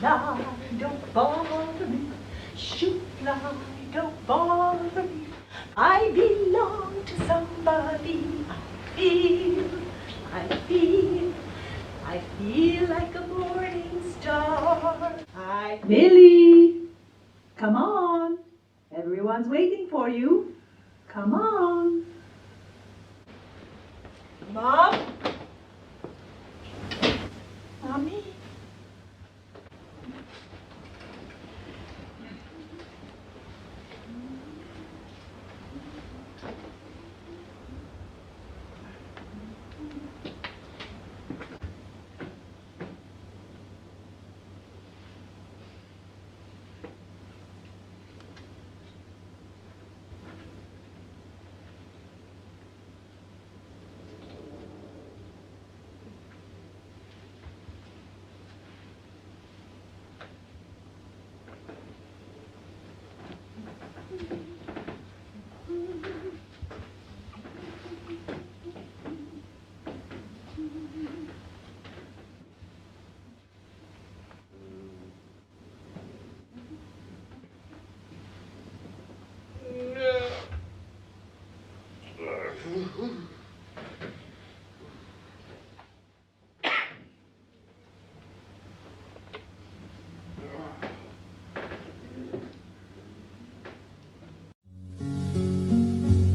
fly, don't bother me. Shoot fly, don't bother me. I belong to somebody. I feel like a morning star. Millie, come on. Everyone's waiting for you. Come on. Mom? Mommy?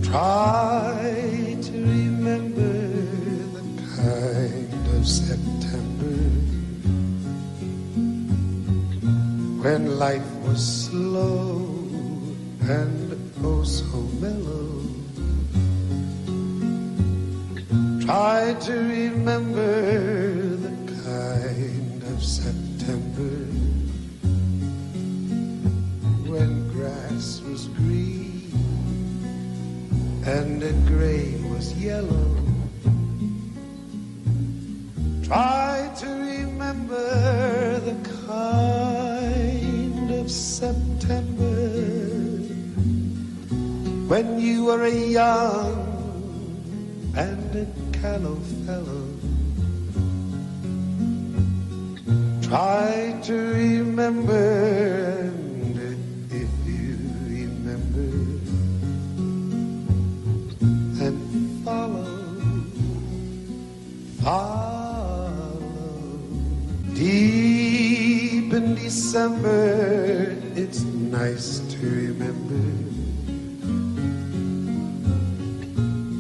Try to remember the kind of September when life was slow and oh so mellow. Try to remember the kind of September when grass was green and the grain was yellow. Try to remember the kind of September when you were a young and a callow fellow. Try to remember, and if you remember, and follow, deep in December, it's nice to remember,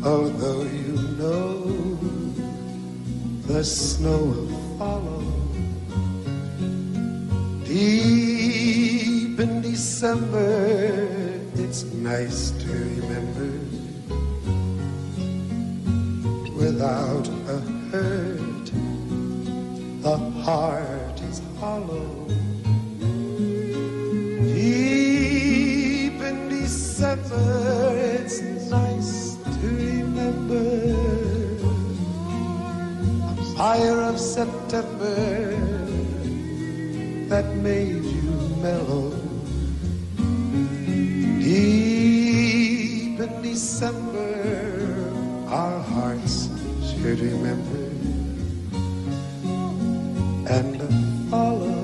although you know the snow will follow. Deep in December, it's nice to remember, without a hurt, the heart is hollow. Deep in December, it's nice to remember a fire of September that made you mellow. Deep in December, our hearts should remember and follow.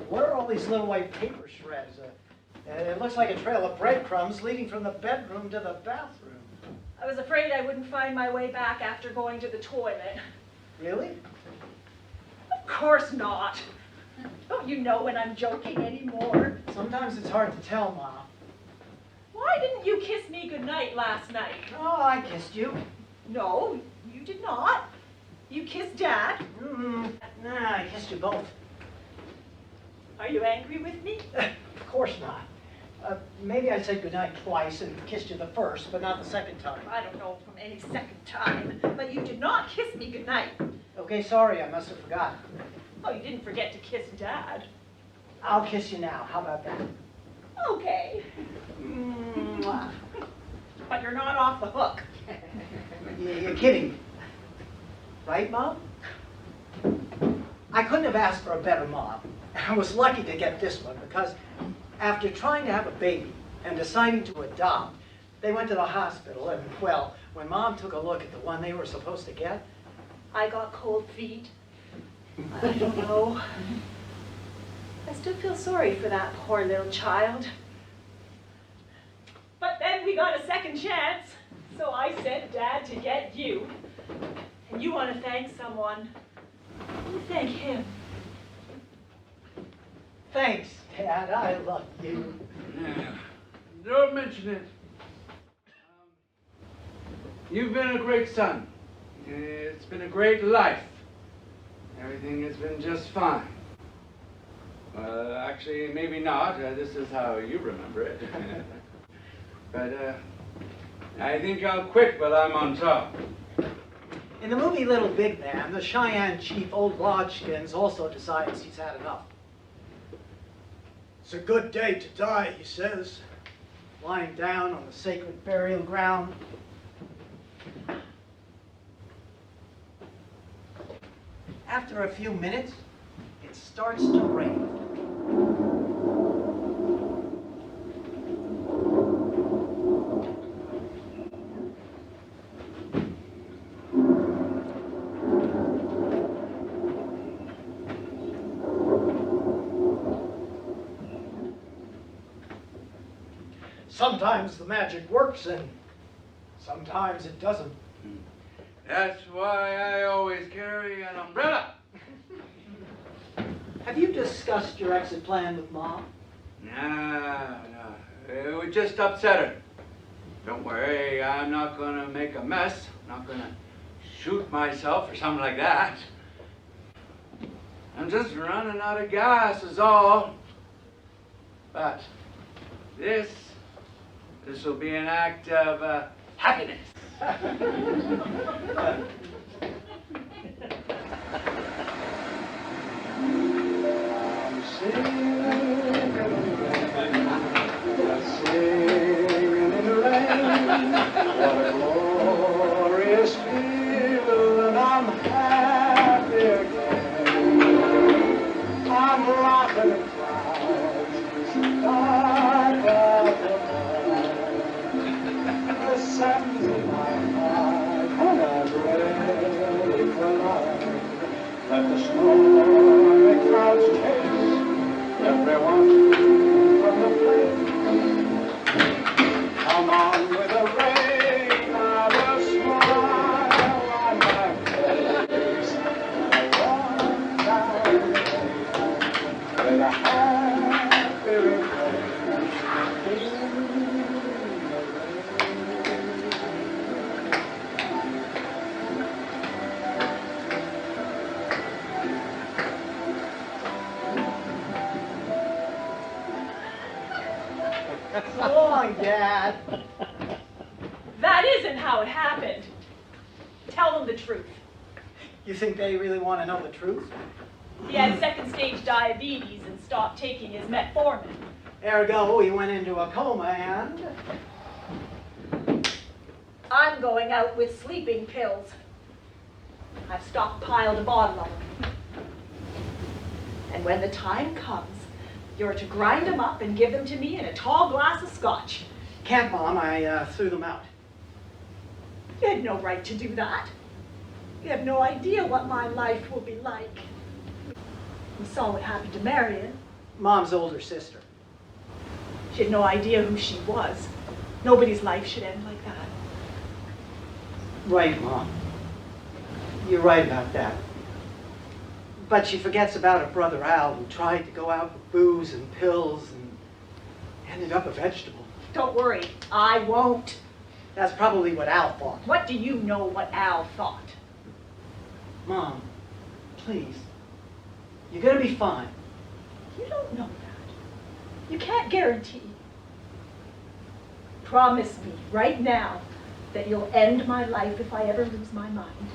What are all these little white paper shreds? It looks like a trail of breadcrumbs leading from the bedroom to the bathroom. I was afraid I wouldn't find my way back after going to the toilet. Really? Of course not. Don't you know when I'm joking anymore? Sometimes it's hard to tell, Mom. Why didn't you kiss me goodnight last night? Oh, I kissed you. No, you did not. You kissed Dad. Nah, I kissed you both. Are you angry with me? Of course not. Maybe I said goodnight twice and kissed you the first, but not the second time. I don't know from any second time, but you did not kiss me goodnight. Okay, sorry, I must have forgotten. Oh, you didn't forget to kiss Dad. I'll kiss you now. How about that? Okay. Mwah. But you're not off the hook. You're kidding, right, Mom? I couldn't have asked for a better mom. I was lucky to get this one because after trying to have a baby and deciding to adopt, they went to the hospital and, well, when Mom took a look at the one they were supposed to get, I got cold feet. I don't know. I still feel sorry for that poor little child. But then we got a second chance, so I sent Dad to get you. And you want to thank someone. You thank him. thanks, Dad, I love you. Yeah, don't mention it. You've been a great son. It's been a great life. Everything has been just fine. Well, actually, maybe not. This is how you remember it. But I think I'll quit while I'm on top. In the movie Little Big Man, the Cheyenne chief, Old Lodgkins, also decides he's had enough. It's a good day to die, he says, lying down on the sacred burial ground. After a few minutes, it starts to rain. Sometimes the magic works and sometimes it doesn't. That's why I always carry an umbrella. Have you discussed your exit plan with Mom? No. It would just upset her. Don't worry, I'm not gonna make a mess. I'm not gonna shoot myself or something like that. I'm just running out of gas is all. But this will be an act of happiness. I'm singing in the rain. What a glorious feeling. I'm happy again. I'm laughing at clouds. Dark out the night. The sun's in my heart. And I'm ready for life. Let the stormy clouds chase everyone from the place. Come on with the rain, I will smile on my face. I walk down the lane with a happy refrain. So long, Dad. That isn't how it happened. Tell them the truth. You think they really want to know the truth? He had second stage diabetes and stopped taking his metformin. Ergo, he went into a coma and... I'm going out with sleeping pills. I've stockpiled a bottle of them. And when the time comes, you're to grind them up and give them to me in a tall glass of scotch. Can't, Mom. I threw them out. You had no right to do that. You have no idea what my life will be like. You saw what happened to Marion. Mom's older sister. She had no idea who she was. Nobody's life should end like that. Right, Mom. You're right about that. But she forgets about her brother Al, who tried to go out with booze and pills and ended up a vegetable. Don't worry, I won't. That's probably what Al thought. What do you know what Al thought? Mom, please. You're gonna be fine. You don't know that. You can't guarantee. Promise me right now that you'll end my life if I ever lose my mind.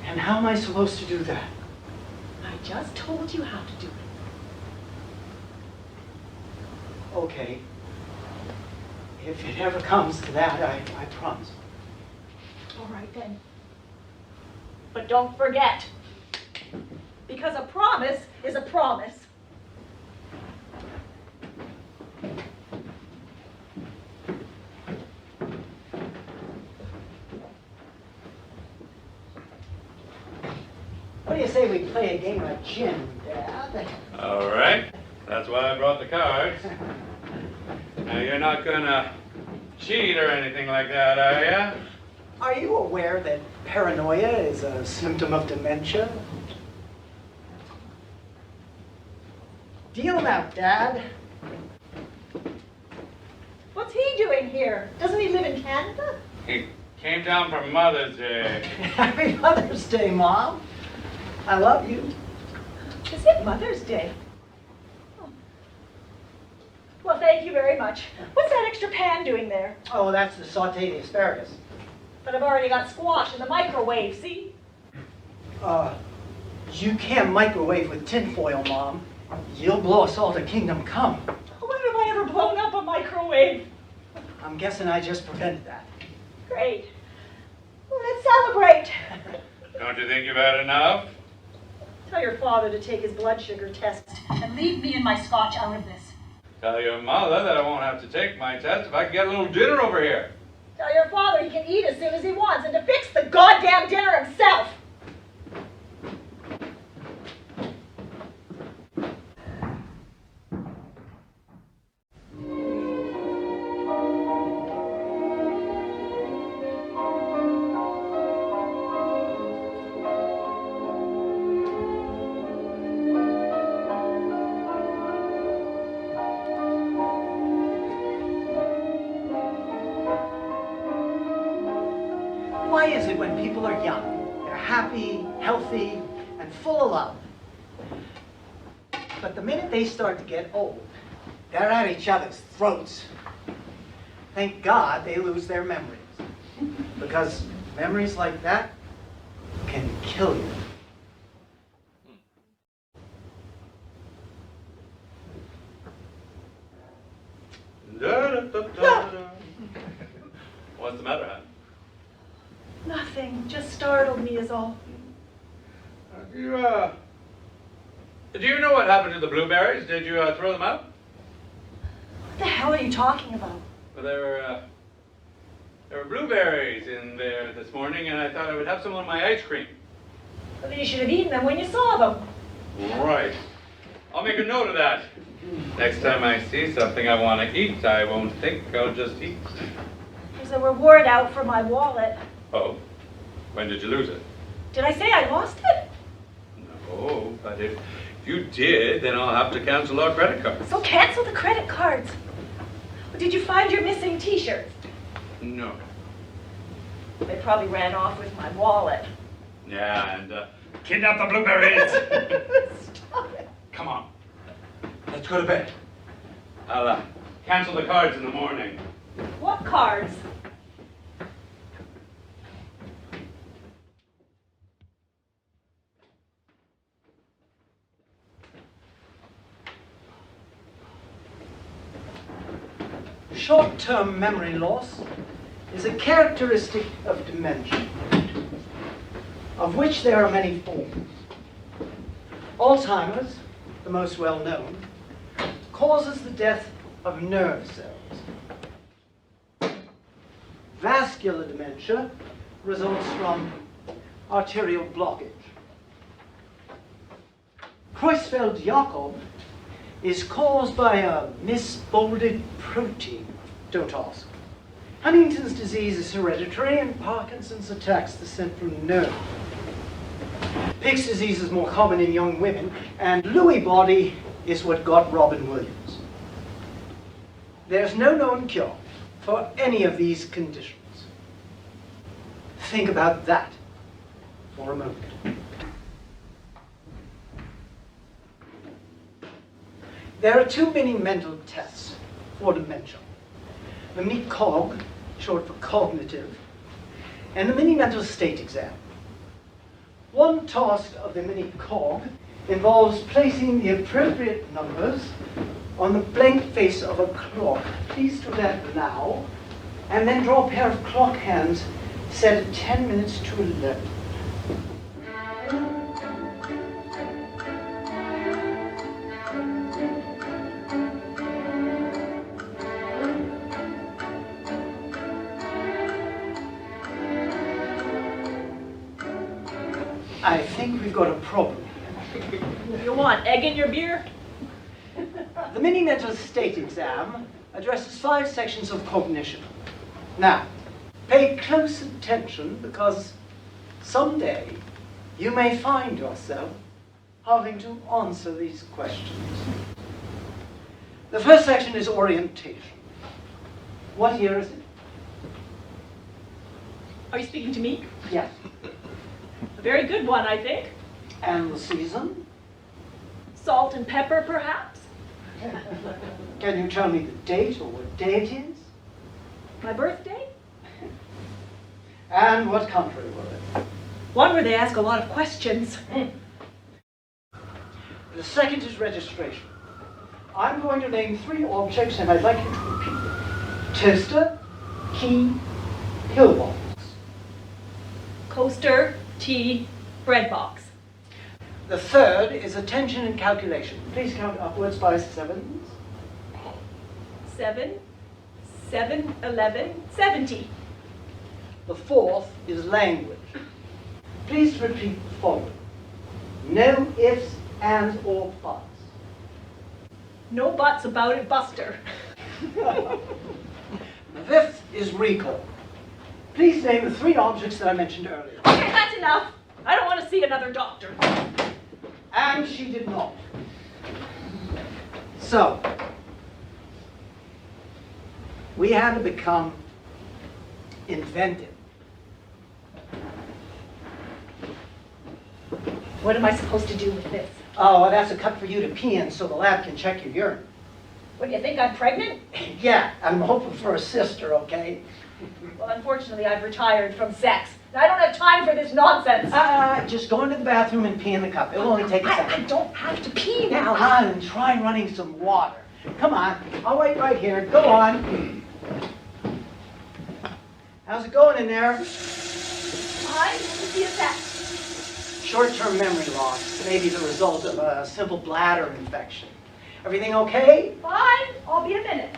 And how am I supposed to do that? I just told you how to do it. Okay. If it ever comes to that, I promise. All right then. But don't forget, because a promise is a promise. What do you say we play a game of gin, Dad? All right. That's why I brought the cards. Now, you're not gonna cheat or anything like that, are ya? Are you aware that paranoia is a symptom of dementia? Deal 'em out, Dad. What's he doing here? Doesn't he live in Canada? He came down for Mother's Day. Happy Mother's Day, Mom. I love you. Is it Mother's Day? Oh. Well, thank you very much. What's that extra pan doing there? Oh, that's the sauteed asparagus. But I've already got squash in the microwave, see? You can't microwave with tinfoil, Mom. You'll blow us all to kingdom come. When have I ever blown up a microwave? I'm guessing I just prevented that. Great. Well, let's celebrate. Don't you think you've had enough? Tell your father to take his blood sugar test and leave me and my scotch out of this. Tell your mother that I won't have to take my test if I can get a little dinner over here. Tell your father he can eat as soon as he wants and to fix the goddamn dinner himself. Why is it when people are young, they're happy, healthy, and full of love? But the minute they start to get old, they're at each other's throats. Thank God they lose their memories. Because memories like that can kill you. What's the matter, hon? Nothing. Just startled me is all. Do you know what happened to the blueberries? Did you throw them out? What the hell are you talking about? Well, there were blueberries in there this morning, and I thought I would have some on my ice cream. Well, you should have eaten them when you saw them. Right. I'll make a note of that. Next time I see something I want to eat, I won't think, I'll just eat. There's a reward out for my wallet. Oh? When did you lose it? Did I say I lost it? No, but if you did, then I'll have to cancel our credit cards. So cancel the credit cards. Well, did you find your missing t-shirts? No. They probably ran off with my wallet. Yeah, and kidnap the blueberries. Stop it. Come on. Let's go to bed. I'll cancel the cards in the morning. What cards? Short-term memory loss is a characteristic of dementia, of which there are many forms. Alzheimer's, the most well-known, causes the death of nerve cells. Vascular dementia results from arterial blockage. Creutzfeldt-Jakob is caused by a misfolded protein. Don't ask. Huntington's disease is hereditary, and Parkinson's attacks the central nerve. Pick's disease is more common in young women, and Lewy body is what got Robin Williams. There's no known cure for any of these conditions. Think about that for a moment. There are two mini mental tests for dementia. The mini-cog, short for cognitive, and the mini mental state exam. One task of the mini-cog involves placing the appropriate numbers on the blank face of a clock. Please do that now. And then draw a pair of clock hands set at 10 minutes to 11. I think we've got a problem. You want egg in your beer? The mini mental state exam addresses 5 sections of cognition. Now, pay close attention because someday you may find yourself having to answer these questions. The first section is orientation. What year is it? Are you speaking to me? Yes. A very good one, I think. And the season? Salt and pepper, perhaps? Can you tell me the date or what day it is? My birthday? And what country were it? One where they ask a lot of questions. The second is registration. I'm going to name 3 objects and I'd like you to repeat them. Toaster, key, pillbox. Coaster, tea, bread box. The third is attention and calculation. Please count upwards by 7s. 7, 7, 11, 70. The fourth is language. Please repeat the following. No ifs, ands, or buts. No buts about it, Buster. The fifth is recall. Please name the 3 objects that I mentioned earlier. Okay, that's enough. I don't want to see another doctor. And she did not. So, we had to become inventive. What am I supposed to do with this? Oh, well, that's a cup for you to pee in so the lab can check your urine. What, do you think I'm pregnant? Yeah, I'm hoping for a sister, okay? Well, unfortunately, I've retired from sex. I don't have time for this nonsense. Just go into the bathroom and pee in the cup. It'll only take a I second. don't have to pee now. And try running some water. Come on, I'll wait right here. Go on. How's it going in there? Fine, what's the effect? Short-term memory loss may be the result of a simple bladder infection. Everything okay? Fine, I'll be a minute.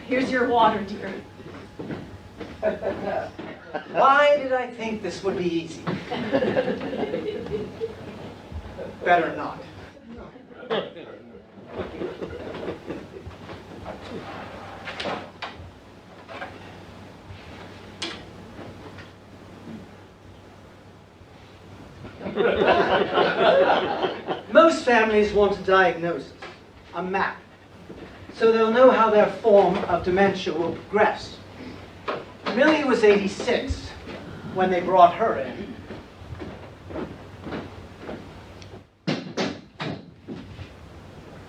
Here's your water, dear. Why did I think this would be easy? Better not. Most families want a diagnosis, a map, so they'll know how their form of dementia will progress. Millie was 86 when they brought her in.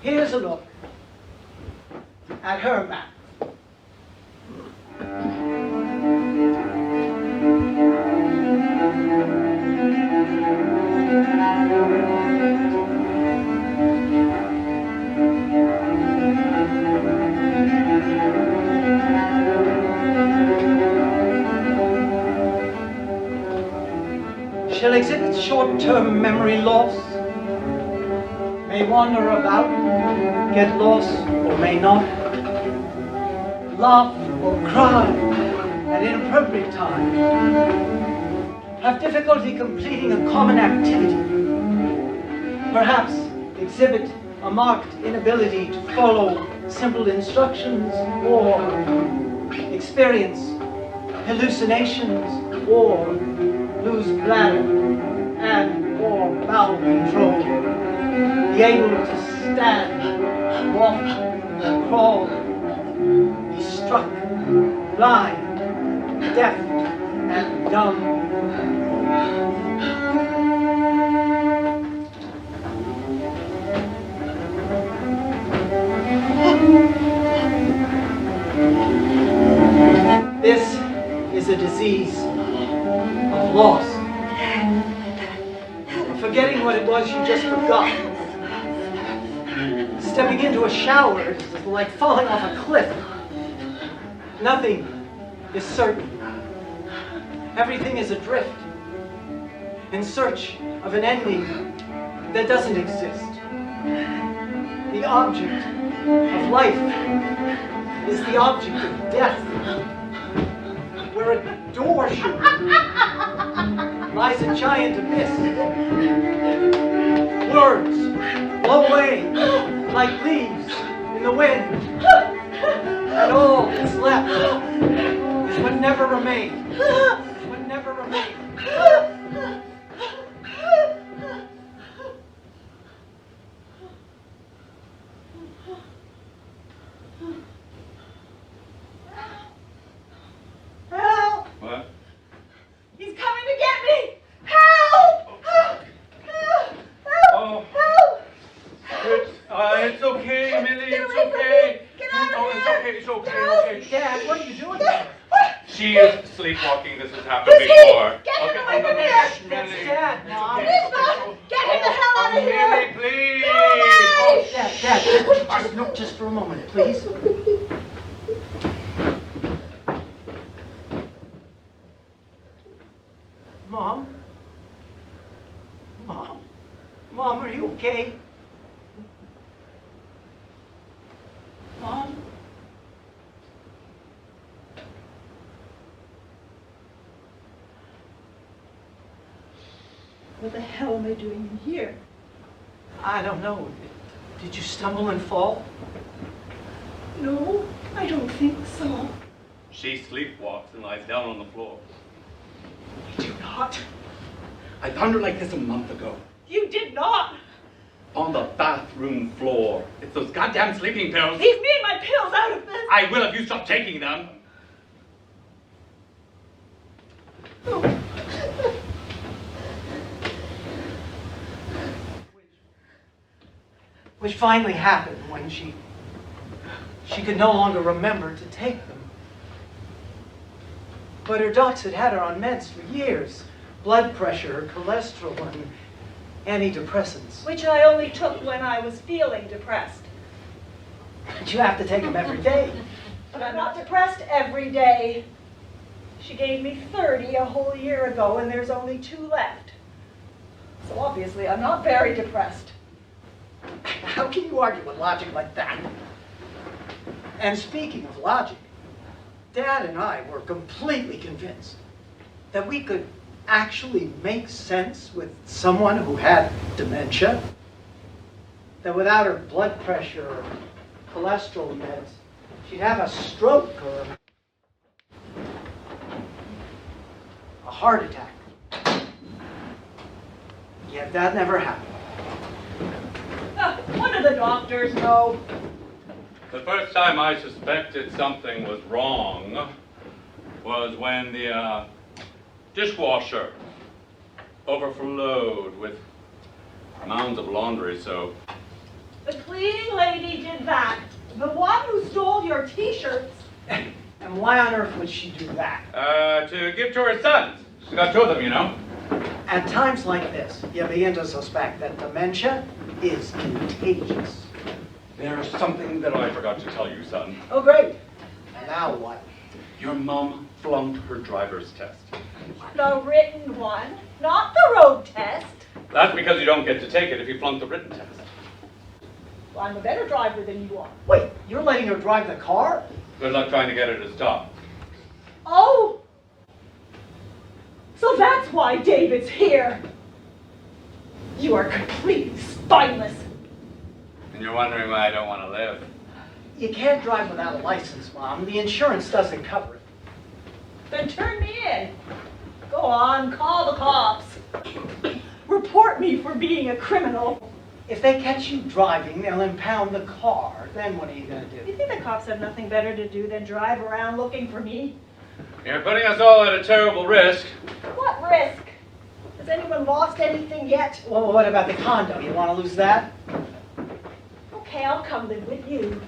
Here's a look at her map. She'll exhibit short-term memory loss, may wander about, get lost or may not, laugh or cry at inappropriate times, have difficulty completing a common activity, perhaps exhibit a marked inability to follow simple instructions or experience hallucinations or lose bladder and or bowel control, be able to stand, walk, crawl, be struck, blind, deaf, and dumb. This is a disease of loss, forgetting what it it was you just forgot. Stepping into a shower is like falling off a cliff. Nothing is certain. Everything is adrift, in search of an ending that doesn't exist. The object of life is the object of death. Where a door should be, lies a giant abyss. Words blow away like leaves in the wind. And all that's left is what never remained. What never remained. Help! What? He's coming to get me! Help! Help! Help! Oh. Help! It's okay, Millie. Get It's away from okay. me. Get out of Oh, it's here. okay. It's okay. Get out. Okay. Dad, what are you doing there? She is sleepwalking. This has happened Who's he? before. Get him Okay, away from no, here. shh, That's Millie. Dad, It's Mom. okay, This it's okay, man, it's okay. get him the hell out of here. Millie, please. Go away. Oh, Dad, no, just for a moment, please. Mom? Mom, are you okay? Mom? What the hell am I doing in here? I don't know. Did you stumble and fall? No, I don't think so. She sleepwalks and lies down on the floor. I do not. I found her like this a month ago. You did not. On the bathroom floor. It's those goddamn sleeping pills. Leave me and my pills out of this. I will if you stop taking them. Which finally happened when she could no longer remember to take them. But her docs had had her on meds for years. Blood pressure, cholesterol, and antidepressants. Which I only took when I was feeling depressed. But you have to take them every day. But I'm not depressed every day. She gave me 30 a whole year ago, and there's only 2 left. So obviously I'm not very depressed. How can you argue with logic like that? And speaking of logic, Dad and I were completely convinced that we could actually make sense with someone who had dementia, that without her blood pressure or cholesterol meds, she'd have a stroke or a heart attack. Yet that never happened. What do the doctors know? The first time I suspected something was wrong was when the dishwasher overflowed with mounds of laundry soap. The cleaning lady did that. The one who stole your t-shirts. And why on earth would she do that? To give to her sons. She got 2 of them, you know. At times like this, you begin to suspect that dementia is contagious. There's something that I forgot to tell you, son. Oh, great. Now what? Your mom flunked her driver's test. The written one, not the road test. That's because you don't get to take it if you flunk the written test. Well, I'm a better driver than you are. Wait, you're letting her drive the car? Good luck trying to get her to stop. Oh! So that's why David's here. You are completely spineless. And you're wondering why I don't want to live. You can't drive without a license, Mom. The insurance doesn't cover it. Then turn me in. Go on, call the cops. Report me for being a criminal. If they catch you driving, they'll impound the car. Then what are you going to You do? think the cops have nothing better to do than drive around looking for me? You're putting us all at a terrible risk. What risk? Has anyone lost anything yet? Well, what about the condo? You want to lose that? Okay, I'll come live with you.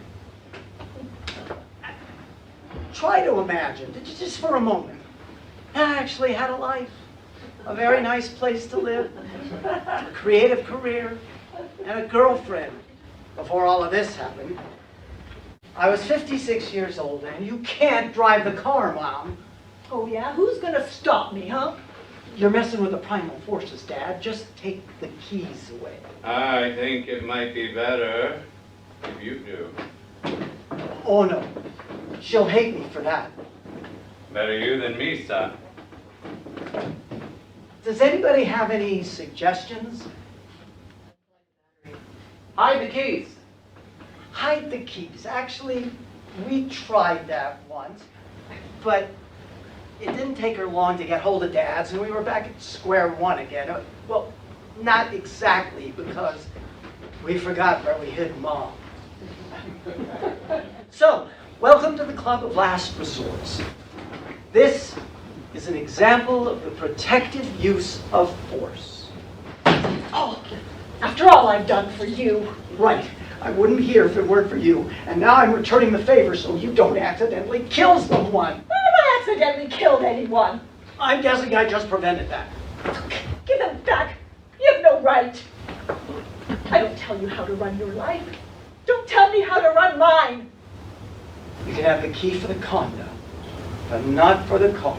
Try to imagine, just for a moment, I actually had a life. a very nice place to live, a creative career, and a girlfriend before all of this happened. I was 56 years old, and you can't drive the car, Mom. Oh yeah? Who's gonna stop me, huh? You're messing with the primal forces, Dad. Just take the keys away. I think it might be better if you do. Oh, no. She'll hate me for that. Better you than me, son. Does anybody have any suggestions? Hide the keys. Hide the keys. Actually, we tried that once, but it didn't take her long to get hold of Dad's, and we were back at square one again. Well, not exactly, because we forgot where we hid Mom. So, welcome to the Club of Last Resorts. This is an example of the protective use of force. Oh, after all I've done for you. Right. I wouldn't be here if it weren't for you. And now I'm returning the favor so you don't accidentally kill someone. I never accidentally killed anyone. I'm guessing I just prevented that. Give them back. You have no right. I don't tell you how to run your life. Don't tell me how to run mine. You can have the key for the condo, but not for the car.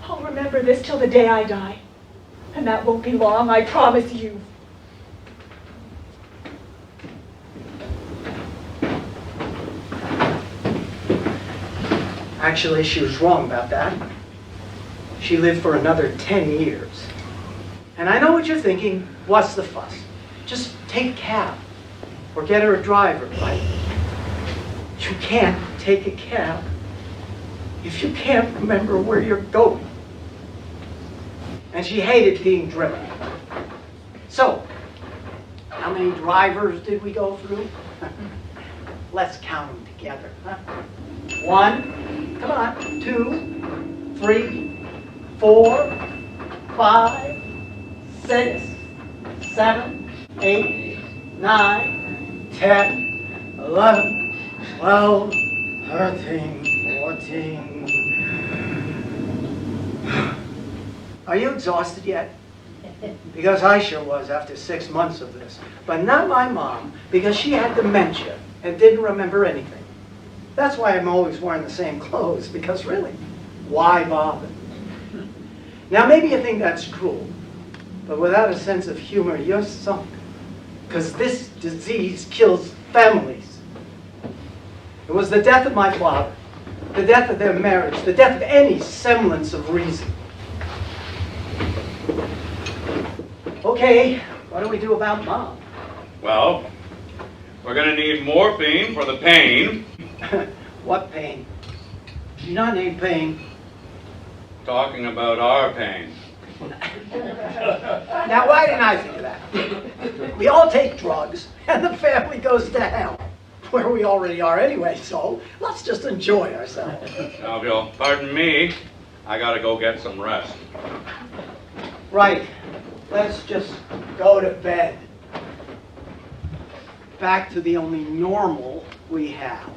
I'll remember this till the day I die. And that won't be long, I promise you. Actually, she was wrong about that. She lived for another 10 years. And I know what you're thinking. What's the fuss? Just take a cab or get her a driver, but you can't take a cab if you can't remember where you're going. And she hated being driven. So, how many drivers did we go through? Let's count them together. Huh? 1, come on, 2, 3, 4, 5, 6, 7, 8, 9, 10, 11, 12, 13, 14. Are you exhausted yet? Because I sure was after 6 months of this. But not my mom, because she had dementia and didn't remember anything. That's why I'm always wearing the same clothes, because really, why bother? Now maybe you think that's cruel, but without a sense of humor, you're sunk. Because this disease kills families. It was the death of my father, the death of their marriage, the death of any semblance of reason. Okay, what do we do about Mom? Well, we're going to need morphine for the pain. What pain? You're not named Pain. Talking about our pain. Now, why didn't I think of that? We all take drugs, and the family goes to hell, where we already are anyway, so let's just enjoy ourselves. Now, if you'll pardon me, I got to go get some rest. Right. Let's just go to bed. Back to the only normal we have.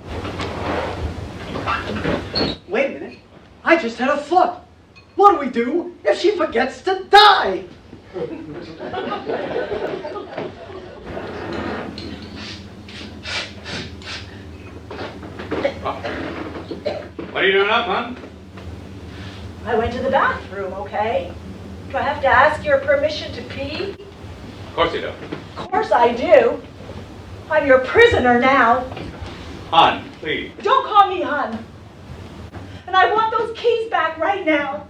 Wait a minute. I just had a thought. What do we do if she forgets to die? What are you doing up, hon? I went to the bathroom, okay? Do I have to ask your permission to pee? Of course you do. Of course I do. I'm your prisoner now. Hon, please. Don't call me hun. And I want those keys back right now.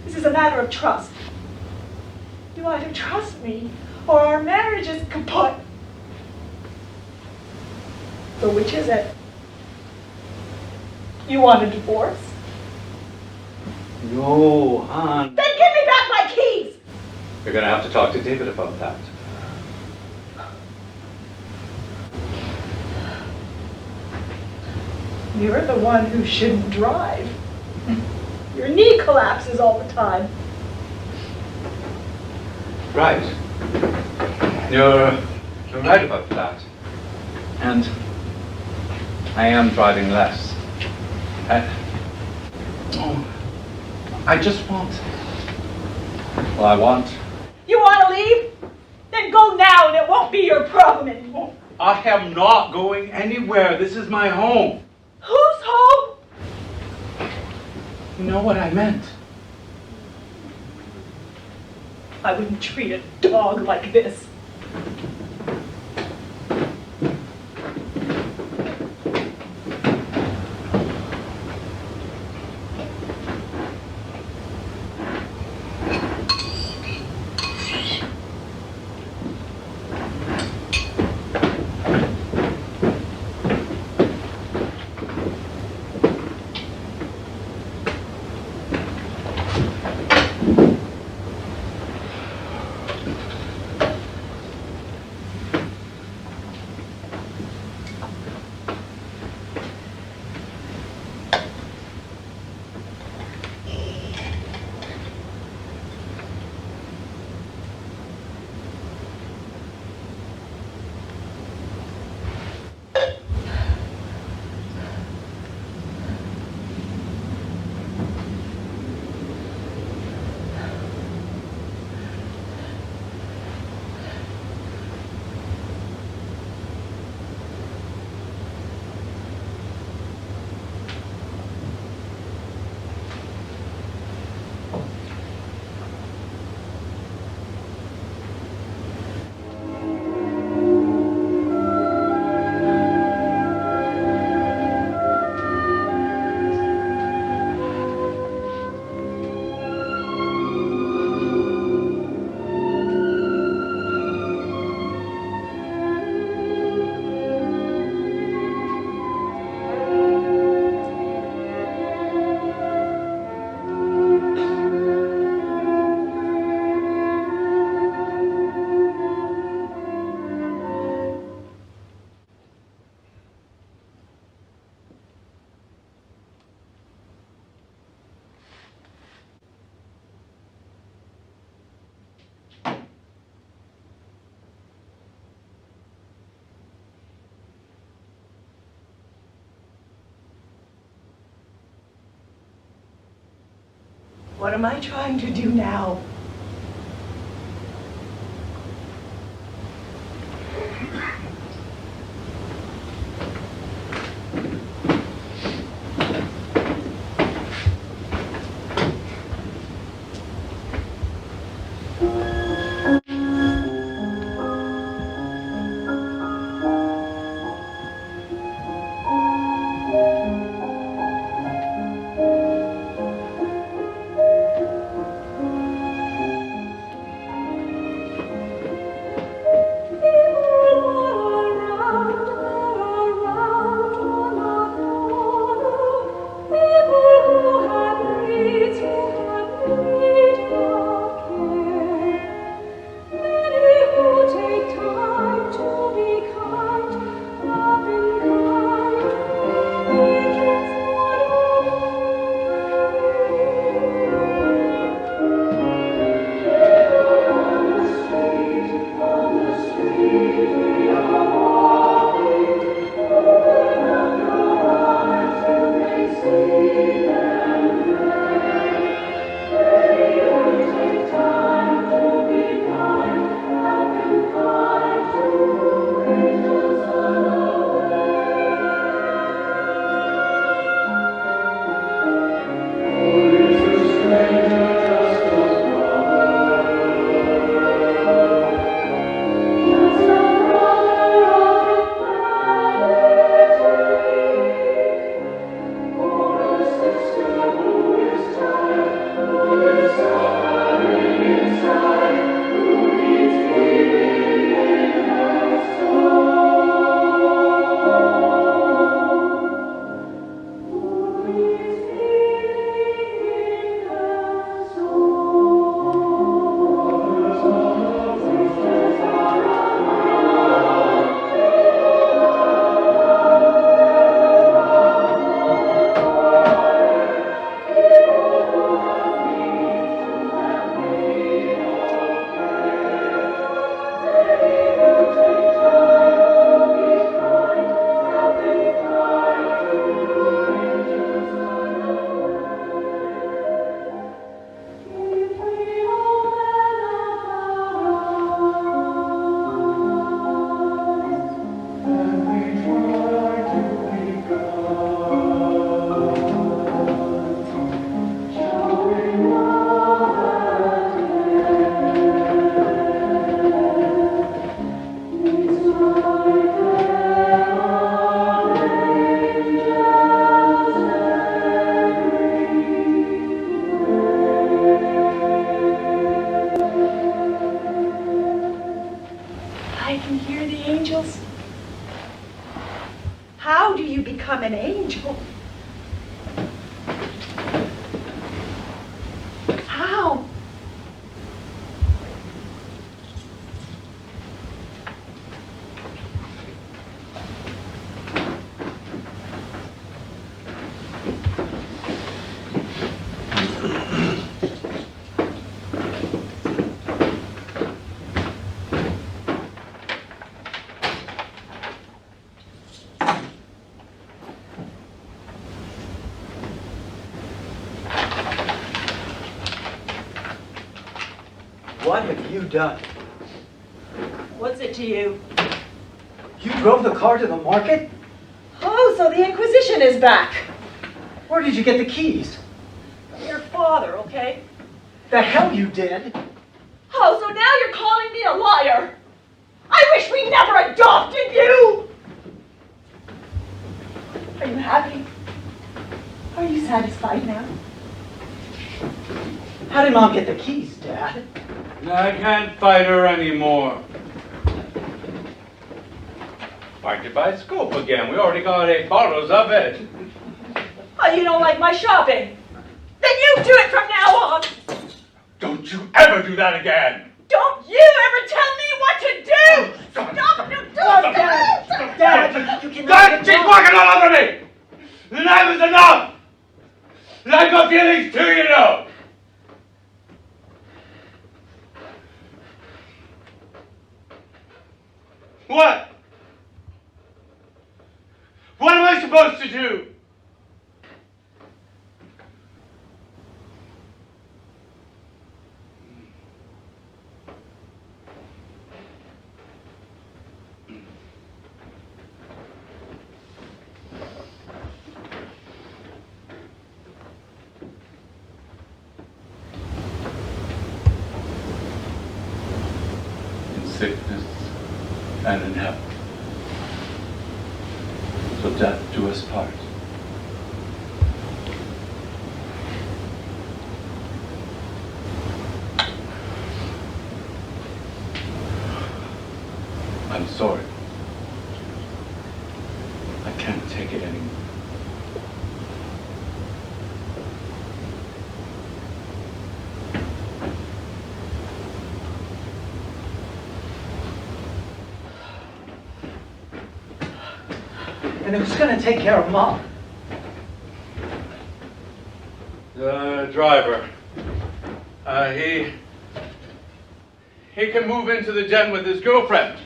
This is a matter of trust. You either trust me or our marriage is kaput. So which is it? You want a divorce? No, hon. Then give me back my keys! You're going to have to talk to David about that. You're the one who shouldn't drive. Your knee collapses all the time. Right. You're right about that. And I am driving less. Oh, I just want... Well, I want... You want to leave? Then go now and it won't be your problem anymore. I am not going anywhere. This is my home. Whose home? You know what I meant. I wouldn't treat a dog like this. What am I trying to do now? I can hear the angels. How do you become an angel? How? What have you done? What's it to you? You drove the car to the market? Oh, so the Inquisition is back. Where did you get the keys? From your father, okay? The hell you did! Oh, so now you're calling me a liar. I wish we never adopted you! Are you happy? Are you satisfied now? How did Mom get the keys, Dad? I can't fight her anymore. Why'd you buy scope again? We already got 8 bottles of it. Oh, you don't like my shopping? Then you do it from now on! Don't you ever do that again! Don't you ever tell me what to do! Stop! No, don't! Dad, you can God, she's walking all over me! Enough is enough! And I've got feelings too, you know! What? What am I supposed to do? In sickness and in health, till death do us part. I'm sorry. I can't take it anymore. And who's going to take care of Mom? The driver. He can move into the den with his girlfriend.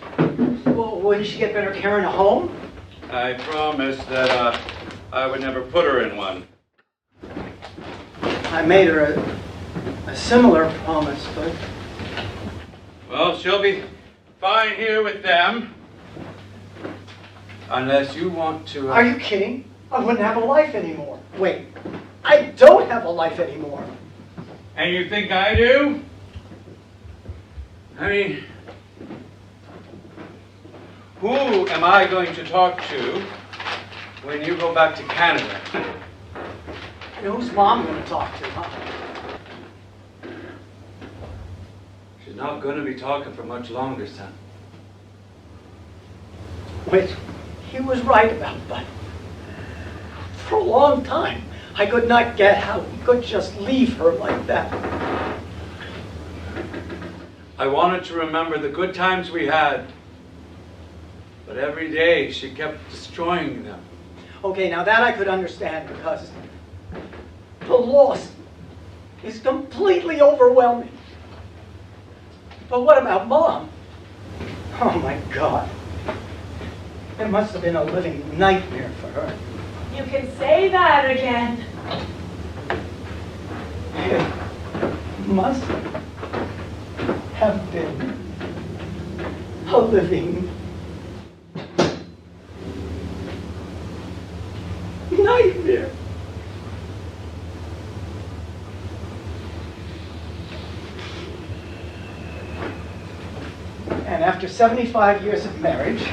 Well, wouldn't she get better care in a home? I promised that I would never put her in one. I made her a similar promise, but... Well, she'll be fine here with them. Unless you want to... Are you kidding? I wouldn't have a life anymore. Wait, I don't have a life anymore. And you think I do? I mean, who am I going to talk to when you go back to Canada? And who's Mom going to talk to, huh? She's not going to be talking for much longer, son. Wait, he was right about that. For a long time, I could not get how he could just leave her like that. I wanted to remember the good times we had, but every day she kept destroying them. Okay, now that I could understand because the loss is completely overwhelming. But what about Mom? Oh my God. It must have been a living nightmare for her. You can say that again. It must have been a living nightmare. And after 75 years of marriage,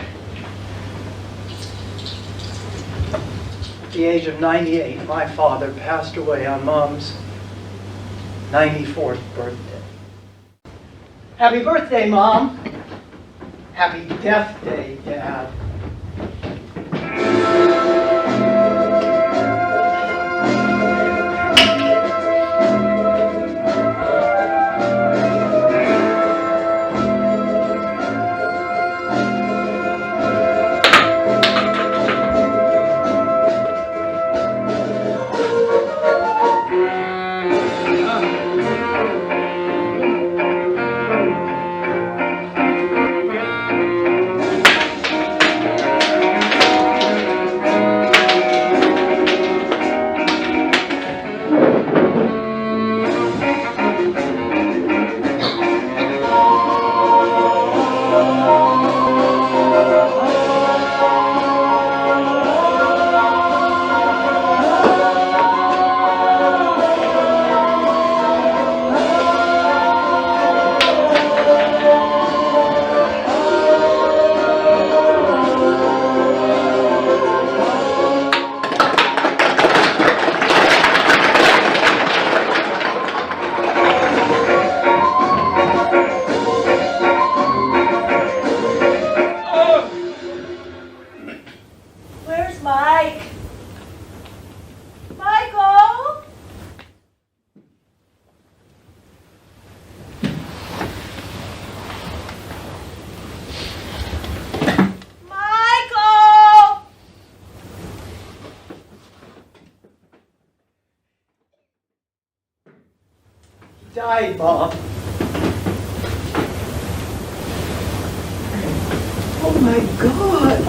at the age of 98, my father passed away on Mom's 94th birthday. Happy birthday, Mom. Happy Death Day, Dad. Where's Mike? Michael? Michael! He died, Mom. Oh my God.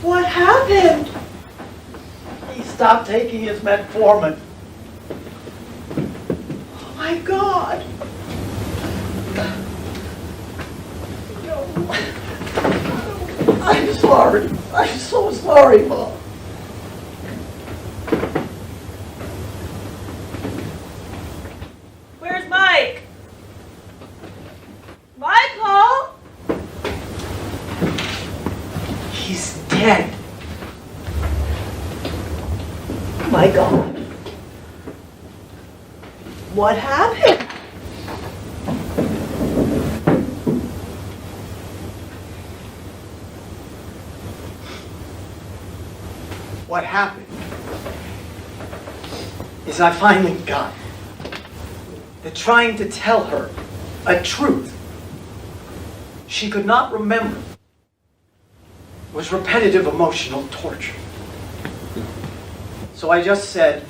What happened? He stopped taking his metformin. Oh my God. I'm sorry. I'm so sorry, Mom. Where's Mike? Michael? He's dead. Oh my God. What happened? What happened is I finally got it. That trying to tell her a truth she could not remember was repetitive emotional torture. So I just said,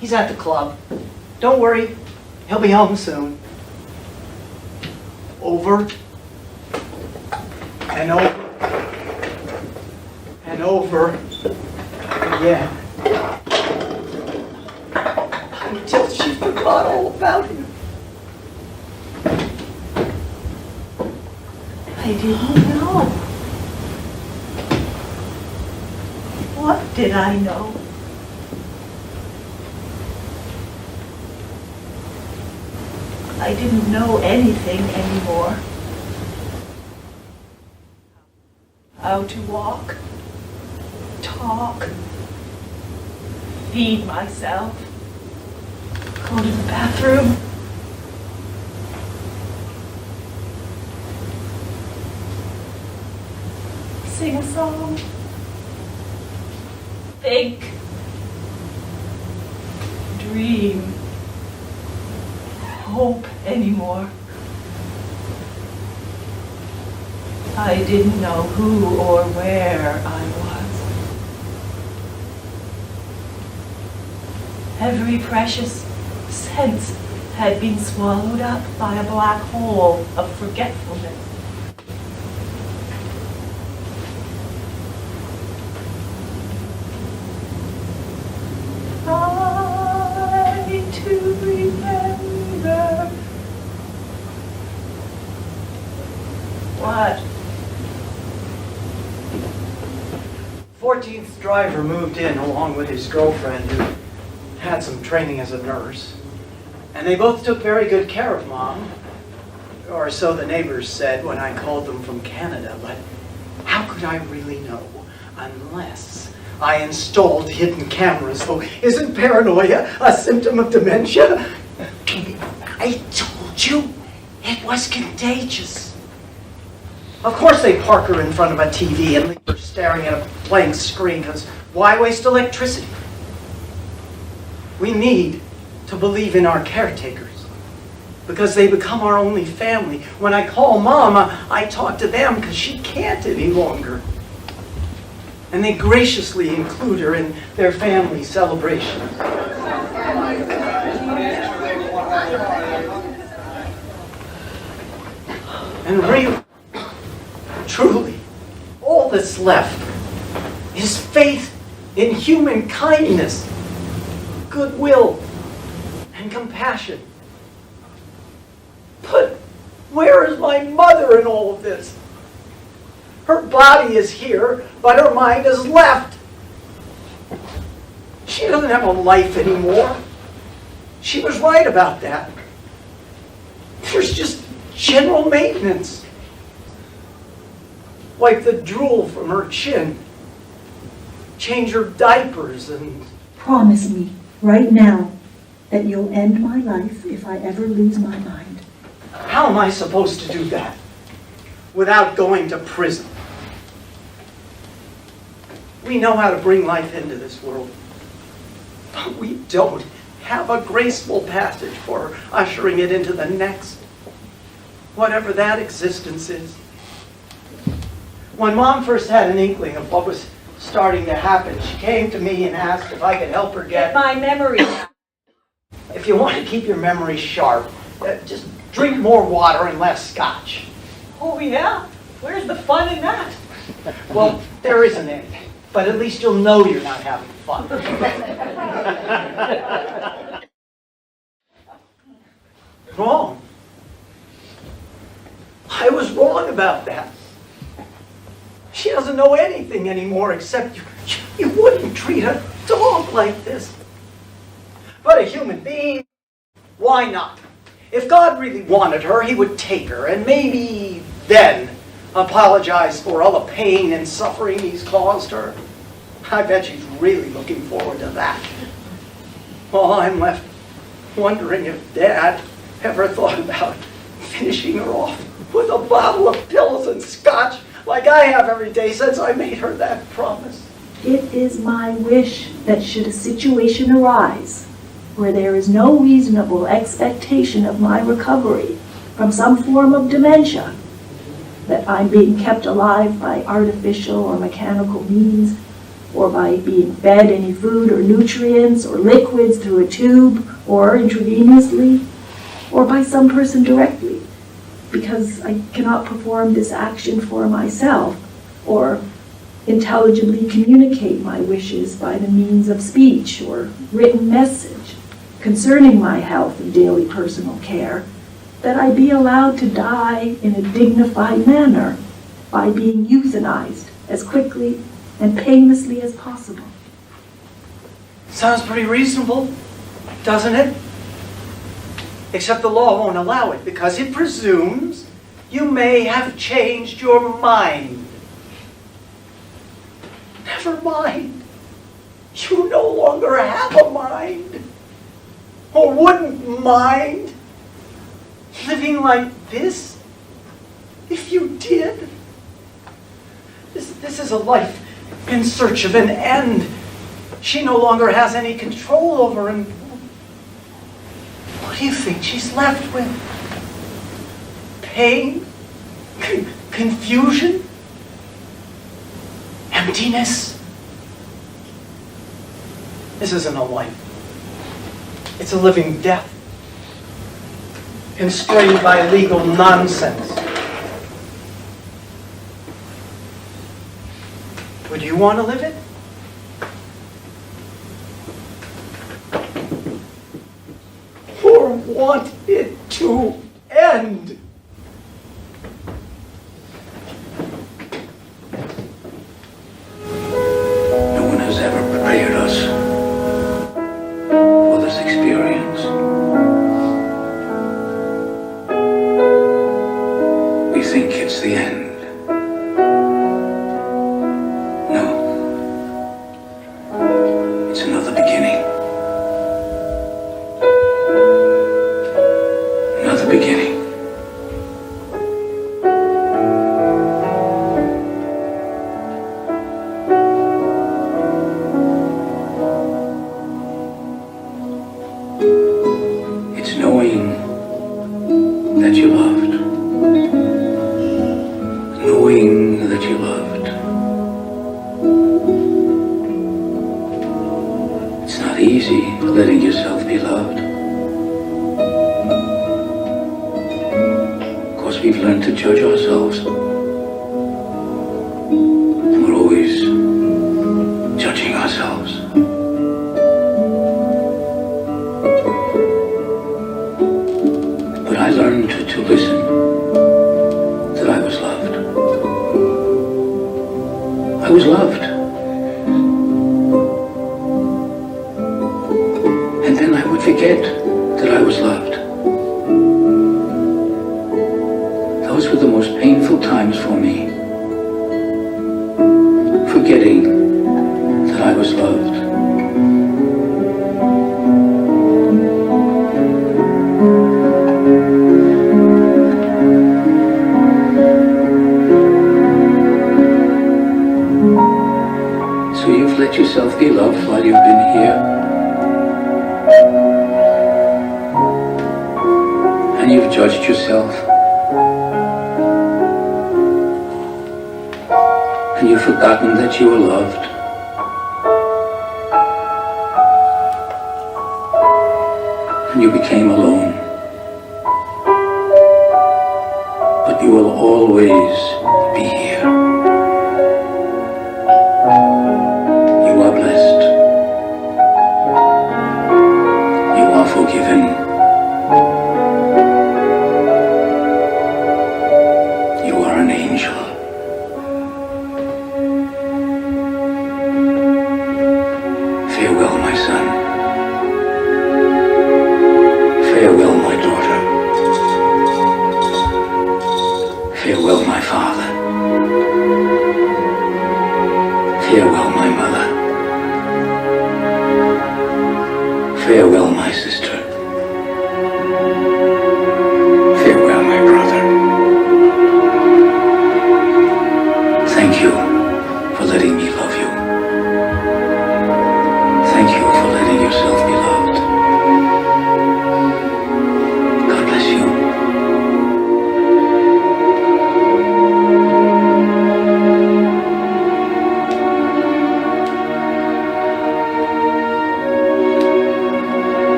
he's at the club. Don't worry, he'll be home soon. Over and over and over again. Until she forgot all about him. I didn't know. What did I know? I didn't know anything anymore. How to walk, talk, feed myself, go to the bathroom. Sing a song. Think. Dream. Hope anymore. I didn't know who or where I was. Every precious sense had been swallowed up by a black hole of forgetfulness. Try to remember. What? 14th driver moved in along with his girlfriend who had some training as a nurse. And they both took very good care of Mom. Or so the neighbors said when I called them from Canada. But how could I really know unless I installed hidden cameras? So isn't paranoia a symptom of dementia? I told you it was contagious. Of course they park her in front of a TV and leave her staring at a blank screen, because why waste electricity? We need to believe in our caretakers, because they become our only family. When I call Mom, I talk to them because she can't any longer. And they graciously include her in their family celebrations. And really, truly, all that's left is faith in human kindness, goodwill, and compassion. But where is my mother in all of this? Her body is here, but her mind is left. She doesn't have a life anymore. She was right about that. There's just general maintenance. Wipe the drool from her chin. Change her diapers and... Promise me, right now, that you'll end my life if I ever lose my mind. How am I supposed to do that without going to prison? We know how to bring life into this world, but we don't have a graceful passage for ushering it into the next, whatever that existence is. When Mom first had an inkling of what was starting to happen, she came to me and asked if I could help her Get get... my memory back. If you want to keep your memory sharp, just drink more water and less scotch. Oh yeah? Where's the fun in that? Well, there isn't any, but at least you'll know you're not having fun. Wrong. I was wrong about that. She doesn't know anything anymore except you wouldn't treat a dog like this. But a human being, why not? If God really wanted her, he would take her and maybe then apologize for all the pain and suffering he's caused her. I bet she's really looking forward to that. Well, I'm left wondering if Dad ever thought about finishing her off with a bottle of pills and scotch like I have every day since I made her that promise. It is my wish that should a situation arise where there is no reasonable expectation of my recovery from some form of dementia, that I'm being kept alive by artificial or mechanical means, or by being fed any food or nutrients or liquids through a tube or intravenously, or by some person directly, because I cannot perform this action for myself or intelligibly communicate my wishes by the means of speech or written message concerning my health and daily personal care, that I be allowed to die in a dignified manner by being euthanized as quickly and painlessly as possible. Sounds pretty reasonable, doesn't it? Except the law won't allow it because it presumes you may have changed your mind. Never mind. You no longer have a mind. Or wouldn't mind living like this if you did. This is a life in search of an end. She no longer has any control over him. What do you think she's left with? Pain? Confusion? Emptiness? This isn't a life. It's a living death, constrained by legal nonsense. Would you want to live it? Or want it to end? No one has ever prepared us for this experience. We think it's the end. No. It's another beginning. Another beginning. letting yourself be loved. Of course, we've learned to judge ourselves. We're always judging ourselves. But I learned to listen, that I was loved. I was loved. And then I would forget that I was loved. Those were the most painful times for me. Forgetting that I was loved. So you've let yourself be loved while you've been here. And you've judged yourself. And you've forgotten that you were loved. And you became alone. But you will always be here. You are blessed. You are forgiven. You are an angel. Farewell, my son. Farewell, my daughter. Farewell, my father. Farewell,